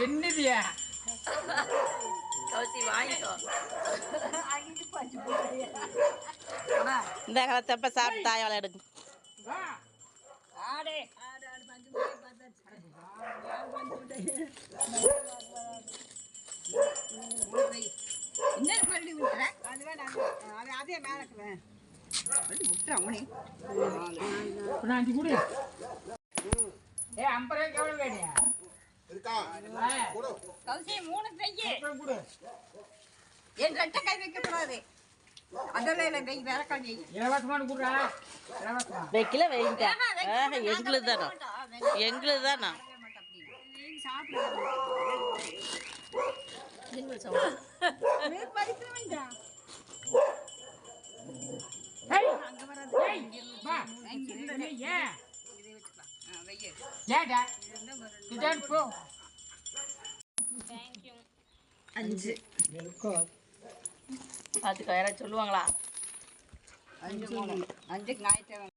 என்னதியா கௌசி வாங்கிக்கோ. இந்த காலத்தப்ப சாப்பிட்டு தாயால் எடுங்க. அதே மேலே அஞ்சு கூட ஏ 50 ரூபாய்க்கு எவ்வளவு வேடியா கௌசி 3 கையே என் 2 கை வைக்க கூடாது. அதெல்லாம் வெய் வேற கை இலவசமான குடுறா இலவசமா வைக்கல வைங்க. எங்களுக்கு தானா எங்களுக்கு தானா அதுக்கு யாராவது சொல்லுவாங்களா? 5 ஞாயிற்று